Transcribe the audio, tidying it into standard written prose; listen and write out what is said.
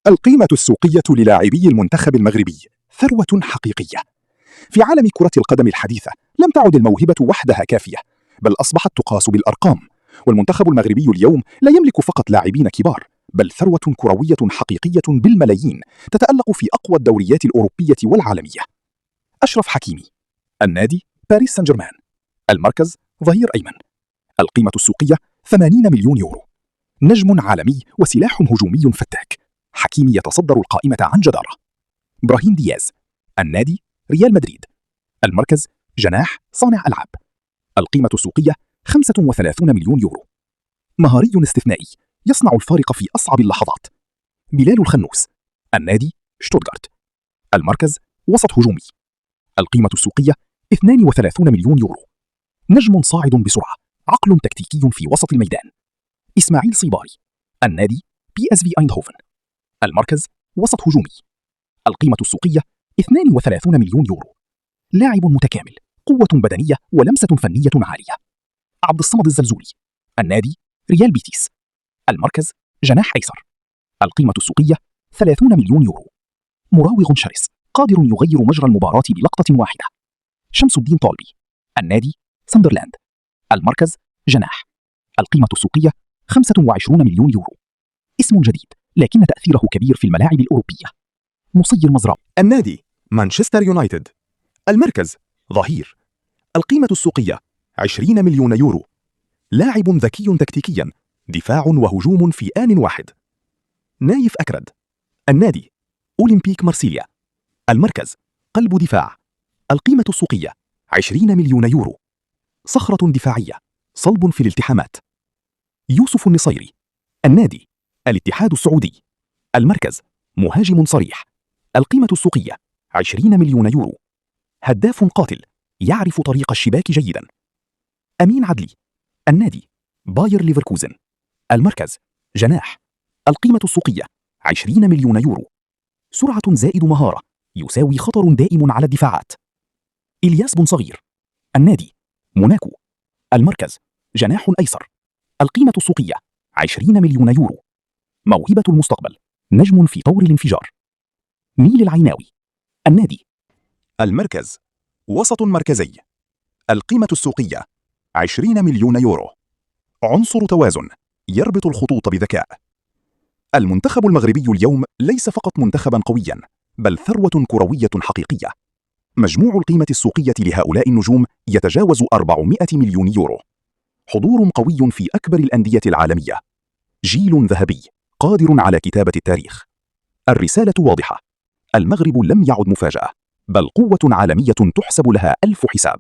القيمة السوقية للاعبي المنتخب المغربي ثروة حقيقية. في عالم كرة القدم الحديثة لم تعد الموهبة وحدها كافية، بل أصبحت تقاس بالأرقام. والمنتخب المغربي اليوم لا يملك فقط لاعبين كبار، بل ثروة كروية حقيقية بالملايين تتألق في أقوى الدوريات الأوروبية والعالمية. أشرف حكيمي، النادي باريس سان جيرمان، المركز ظهير أيمن، القيمة السوقية 80 مليون يورو. نجم عالمي وسلاح هجومي فتاك، حكيمي يتصدر القائمة عن جدارة. إبراهيم دياز، النادي ريال مدريد، المركز جناح صانع ألعاب، القيمة السوقية 35 مليون يورو. مهاري استثنائي يصنع الفارق في أصعب اللحظات. بلال الخنوس، النادي شتوتغارت، المركز وسط هجومي، القيمة السوقية 32 مليون يورو. نجم صاعد بسرعة، عقل تكتيكي في وسط الميدان. إسماعيل صيباري، النادي PSV أيندهوفن، المركز وسط هجومي، القيمة السوقية 32 مليون يورو. لاعب متكامل، قوة بدنية ولمسة فنية عالية. عبد الصمد الزلزولي، النادي ريال بيتيس، المركز جناح أيسر، القيمة السوقية 30 مليون يورو. مراوغ شرس، قادر يغير مجرى المباراة بلقطة واحدة. شمس الدين طالبي، النادي ساندرلاند، المركز جناح، القيمة السوقية 25 مليون يورو. اسم جديد لكن تأثيره كبير في الملاعب الأوروبية. مصير مزرعة، النادي مانشستر يونايتد، المركز ظهير، القيمة السوقية 20 مليون يورو. لاعب ذكي تكتيكيا، دفاع وهجوم في آن واحد. نايف أكرد، النادي أولمبيك مارسيليا، المركز قلب دفاع، القيمة السوقية 20 مليون يورو. صخرة دفاعية، صلب في الالتحامات. يوسف النصيري، النادي الاتحاد السعودي، المركز مهاجم صريح، القيمة السوقية 20 مليون يورو. هداف قاتل، يعرف طريق الشباك جيدا. أمين عدلي، النادي باير ليفركوزن، المركز جناح، القيمة السوقية 20 مليون يورو. سرعة زائد مهارة يساوي خطر دائم على الدفاعات. إلياس بن صغير، النادي موناكو، المركز جناح أيسر، القيمة السوقية 20 مليون يورو. موهبة المستقبل، نجم في طور الانفجار. نيل العيناوي، النادي المركز وسط مركزي، القيمة السوقية 20 مليون يورو. عنصر توازن، يربط الخطوط بذكاء. المنتخب المغربي اليوم ليس فقط منتخبا قويا، بل ثروة كروية حقيقية. مجموع القيمة السوقية لهؤلاء النجوم يتجاوز 400 مليون يورو. حضور قوي في أكبر الأندية العالمية. جيل ذهبي قادر على كتابة التاريخ. الرسالة واضحة: المغرب لم يعد مفاجأة، بل قوة عالمية تحسب لها 1000 حساب.